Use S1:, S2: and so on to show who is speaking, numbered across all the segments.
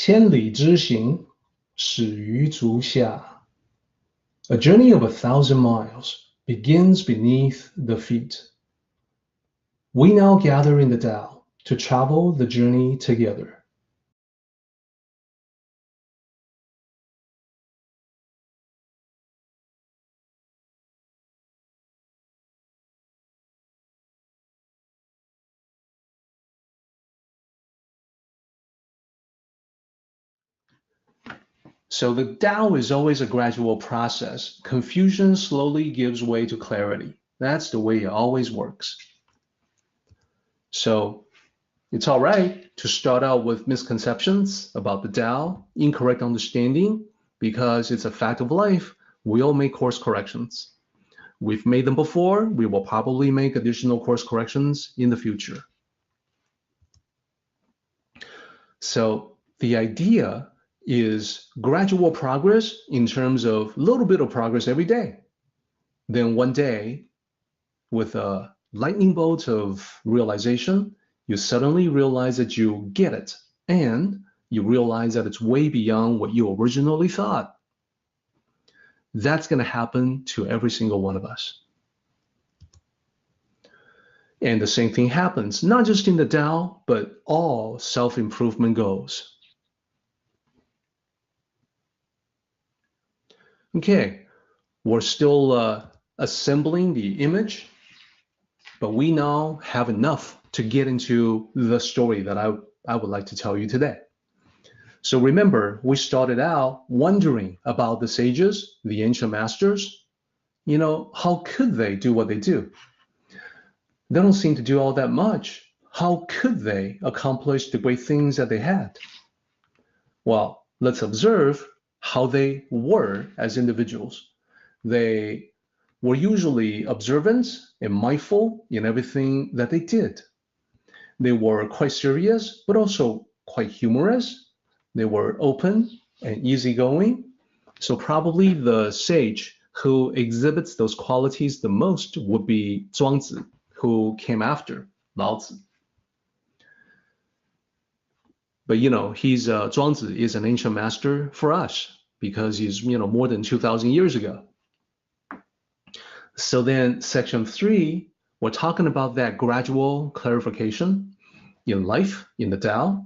S1: 千里之行，始于足下. A journey of 1,000 miles begins beneath the feet. We now gather in the Tao to travel the journey together. So the Tao is always a gradual process. Confusion slowly gives way to clarity. That's the way it always works. So it's all right to start out with misconceptions about the Tao, incorrect understanding, because it's a fact of life. We all make course corrections. We've made them before. We will probably make additional course corrections in the future. So the idea is gradual progress in terms of a little bit of progress every day. Then one day, with a lightning bolt of realization, you suddenly realize that you get it, and you realize that it's way beyond what you originally thought. That's going to happen to every single one of us. And the same thing happens, not just in the Tao, but all self-improvement goals. Okay, we're still assembling the image, but we now have enough to get into the story that I would like to tell you today. So remember, we started out wondering about the sages, the ancient masters. You know, how could they do what they do? They don't seem to do all that much. How could they accomplish the great things that they had? Well, let's observe how they were as individuals. They were usually observant and mindful in everything that they did. They were quite serious, but also quite humorous. They were open and easygoing. So probably the sage who exhibits those qualities the most would be Zhuangzi, who came after Lao Zi. But Zhuangzi is an ancient master for us because he's more than 2,000 years ago. So then section 3, we're talking about that gradual clarification in life, in the Tao.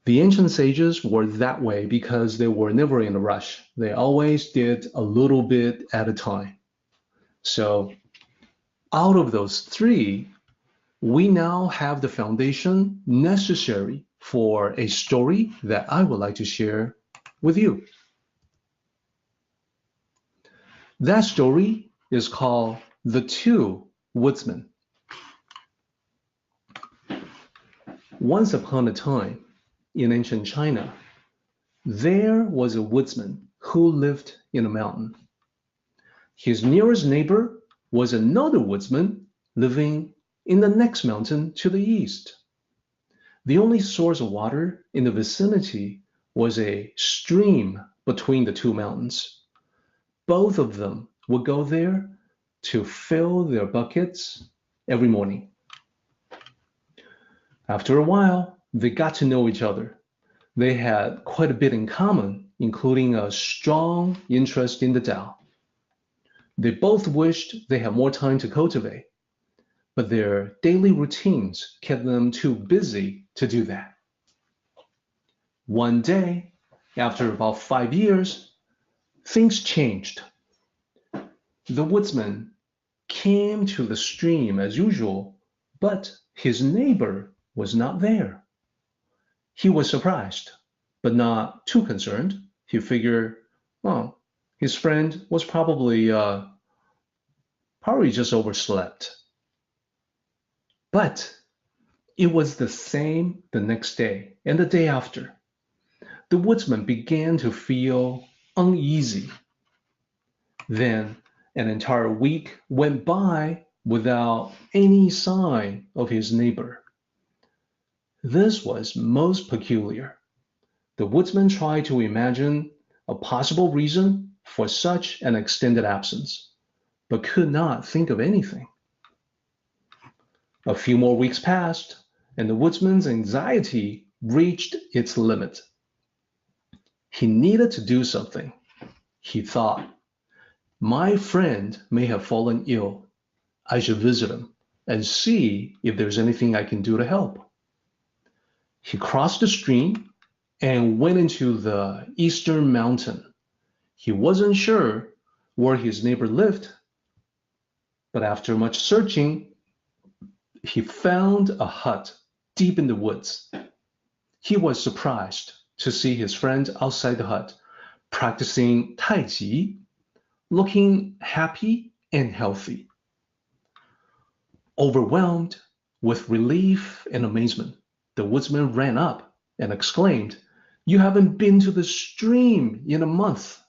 S1: The ancient sages were that way because they were never in a rush. They always did a little bit at a time. So out of those 3, we now have the foundation necessary for a story that I would like to share with you. That story is called The Two Woodsmen. Once upon a time, in ancient China, there was a woodsman who lived in a mountain. His nearest neighbor was another woodsman living in the next mountain to the east. The only source of water in the vicinity was a stream between the two mountains. Both of them would go there to fill their buckets every morning. After a while, they got to know each other. They had quite a bit in common, including a strong interest in the Tao. They both wished they had more time to cultivate, but their daily routines kept them too busy to do that. One day, after about 5 years, things changed. The woodsman came to the stream as usual, but his neighbor was not there. He was surprised, but not too concerned. He figured, well, his friend was probably just overslept. But it was the same the next day and the day after. The woodsman began to feel uneasy. Then an entire week went by without any sign of his neighbor. This was most peculiar. The woodsman tried to imagine a possible reason for such an extended absence, but could not think of anything. A few more weeks passed, and the woodsman's anxiety reached its limit. He needed to do something. He thought, my friend may have fallen ill. I should visit him and see if there's anything I can do to help. He crossed the stream and went into the eastern mountain. He wasn't sure where his neighbor lived, but after much searching, he found a hut deep in the woods. He was surprised to see his friend outside the hut, practicing Tai Chi, looking happy and healthy. Overwhelmed with relief and amazement, the woodsman ran up and exclaimed, "You haven't been to the stream in a month.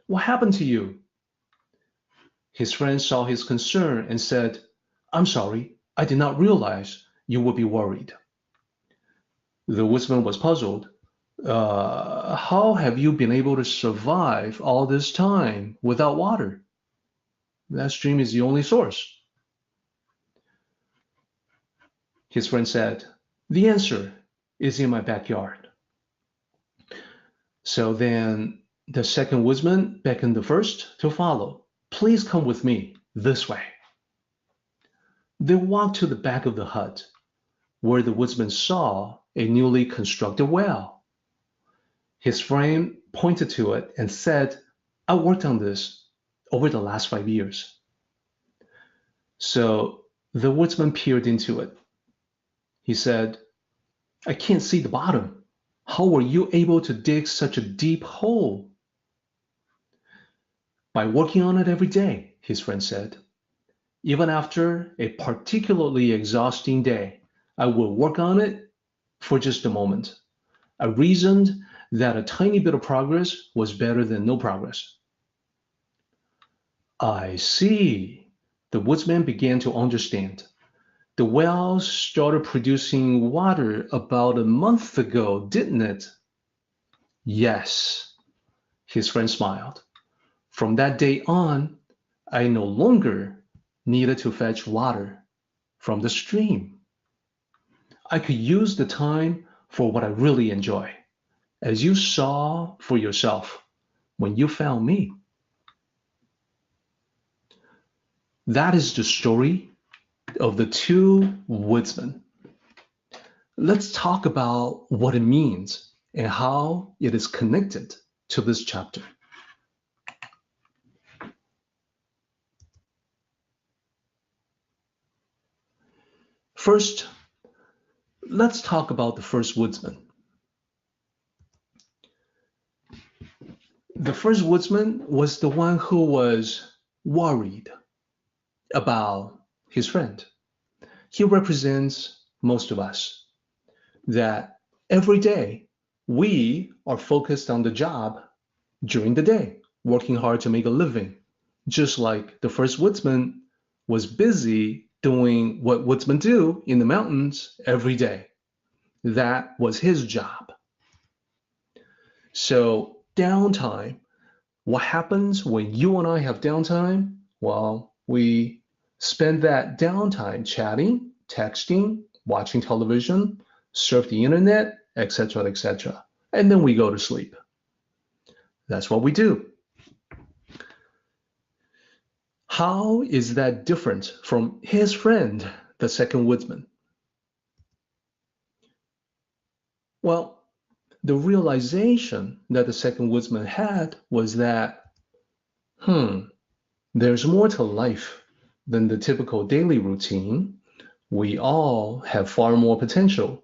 S1: What happened to you?" His friend saw his concern and said, "I'm sorry, I did not realize you would be worried." The woodsman was puzzled. How have you been able to survive all this time without water? That stream is the only source. His friend said, "The answer is in my backyard." So then the second woodsman beckoned the first to follow. "Please come with me this way." They walked to the back of the hut, where the woodsman saw a newly constructed well. His friend pointed to it and said, "I worked on this over the last 5 years." So the woodsman peered into it. He said, "I can't see the bottom. How were you able to dig such a deep hole?" "By working on it every day," his friend said. "Even after a particularly exhausting day, I will work on it for just a moment. I reasoned that a tiny bit of progress was better than no progress." "I see." The woodsman began to understand. "The well started producing water about a month ago, didn't it?" "Yes," his friend smiled. "From that day on, I no longer needed to fetch water from the stream. I could use the time for what I really enjoy, as you saw for yourself when you found me." That is the story of the two woodsmen. Let's talk about what it means and how it is connected to this chapter. First, let's talk about the first woodsman. The first woodsman was the one who was worried about his friend. He represents most of us, that every day we are focused on the job during the day, working hard to make a living, just like the first woodsman was busy doing what woodsmen do in the mountains every day. That was his job. So downtime, what happens when you and I have downtime? Well, we spend that downtime chatting, texting, watching television, surf the internet, etc., etc. And then we go to sleep. That's what we do. How is that different from his friend, the second woodsman? Well, the realization that the second woodsman had was that, there's more to life than the typical daily routine. We all have far more potential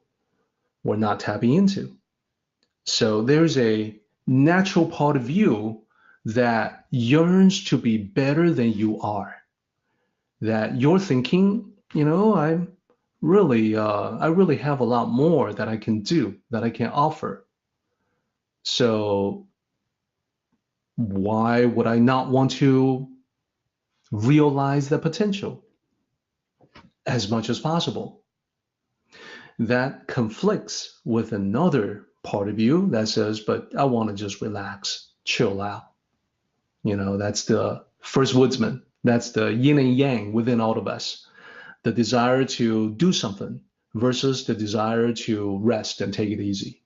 S1: we're not tapping into. So there's a natural part of you that yearns to be better than you are. That you're thinking, I really have a lot more that I can do, that I can offer. So why would I not want to realize the potential as much as possible? That conflicts with another part of you that says, but I want to just relax, chill out. That's the first woodsman. That's the yin and yang within all of us. The desire to do something, versus the desire to rest and take it easy.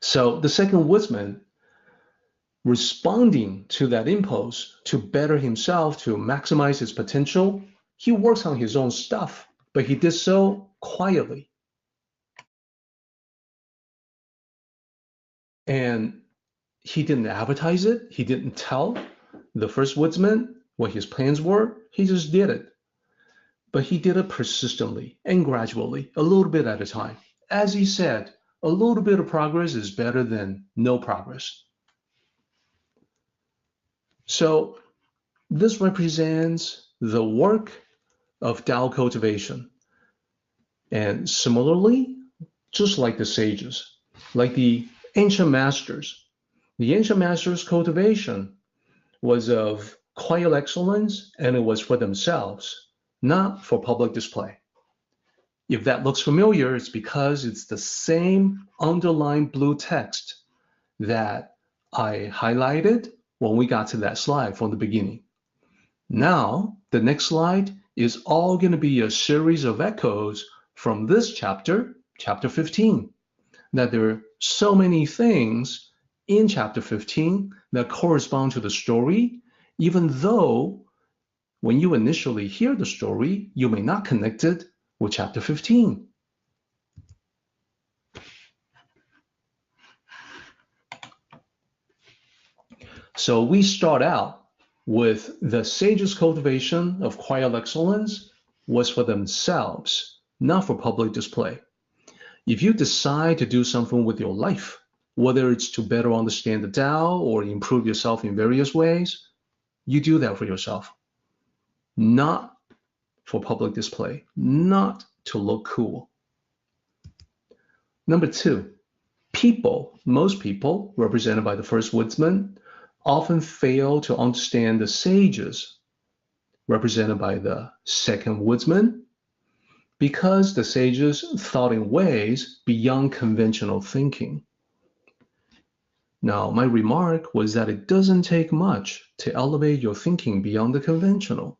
S1: So the second woodsman, responding to that impulse to better himself, to maximize his potential, he works on his own stuff, but he did so quietly. And he didn't advertise it. He didn't tell the first woodsman what his plans were. He just did it. But he did it persistently and gradually, a little bit at a time. As he said, a little bit of progress is better than no progress. So this represents the work of Tao cultivation. And similarly, just like the sages, like the ancient masters cultivation was of quiet excellence, and it was for themselves, not for public display. If that looks familiar, it's because it's the same underlined blue text that I highlighted when we got to that slide from the beginning. Now, the next slide is all going to be a series of echoes from this chapter, chapter 15, that there are so many things in chapter 15 that correspond to the story, even though when you initially hear the story, you may not connect it with chapter 15. So we start out with the sage's cultivation of quiet excellence was for themselves, not for public display. If you decide to do something with your life, whether it's to better understand the Tao or improve yourself in various ways, you do that for yourself, not for public display, not to look cool. Number two, most people, represented by the first woodsman, often fail to understand the sages, represented by the second woodsman, because the sages thought in ways beyond conventional thinking. Now, my remark was that it doesn't take much to elevate your thinking beyond the conventional.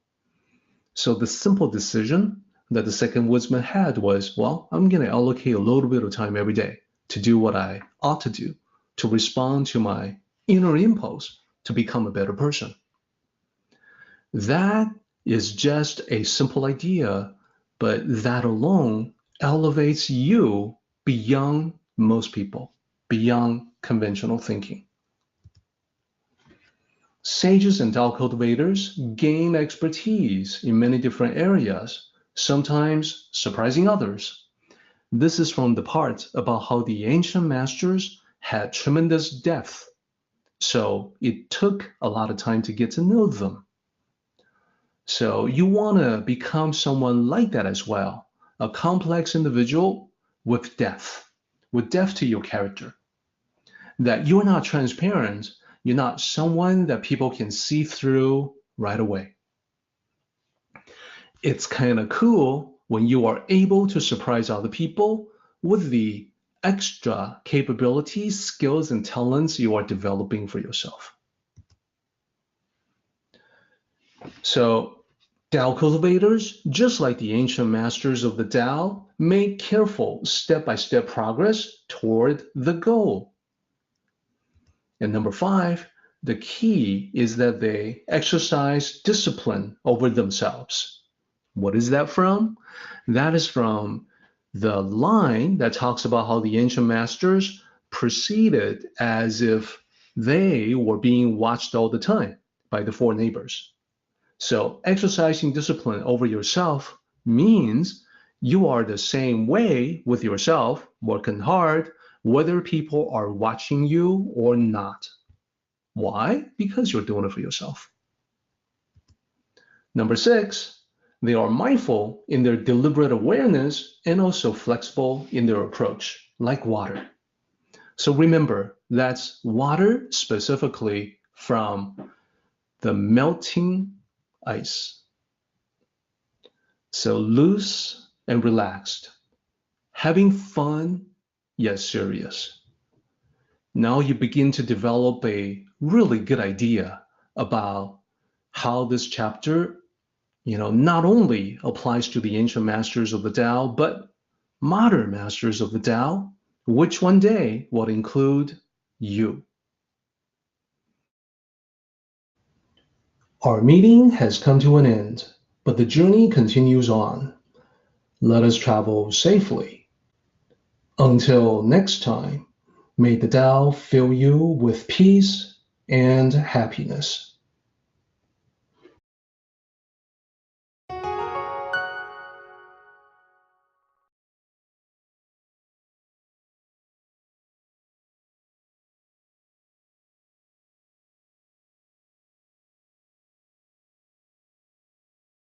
S1: So the simple decision that the second woodsman had was, well, I'm going to allocate a little bit of time every day to do what I ought to do, to respond to my inner impulse to become a better person. That is just a simple idea, but that alone elevates you beyond most people, beyond conventional thinking. Sages and Tao cultivators gain expertise in many different areas, sometimes surprising others. This is from the part about how the ancient masters had tremendous depth, so it took a lot of time to get to know them. So you want to become someone like that as well, a complex individual with depth to your character. That you're not transparent, you're not someone that people can see through right away. It's kind of cool when you are able to surprise other people with the extra capabilities, skills, and talents you are developing for yourself. So Tao cultivators, just like the ancient masters of the Tao, make careful step-by-step progress toward the goal. And number 5, the key is that they exercise discipline over themselves. What is that from? That is from the line that talks about how the ancient masters proceeded as if they were being watched all the time by the 4 neighbors. So exercising discipline over yourself means you are the same way with yourself, working hard, whether people are watching you or not. Why? Because you're doing it for yourself. Number 6, they are mindful in their deliberate awareness and also flexible in their approach, like water. So remember, that's water specifically from the melting ice. So loose and relaxed, having fun yet serious. Now you begin to develop a really good idea about how this chapter not only applies to the ancient masters of the Tao, but modern masters of the Tao, which one day will include you. Our meeting has come to an end, but the journey continues on. Let us travel safely. Until next time, may the Tao fill you with peace and happiness.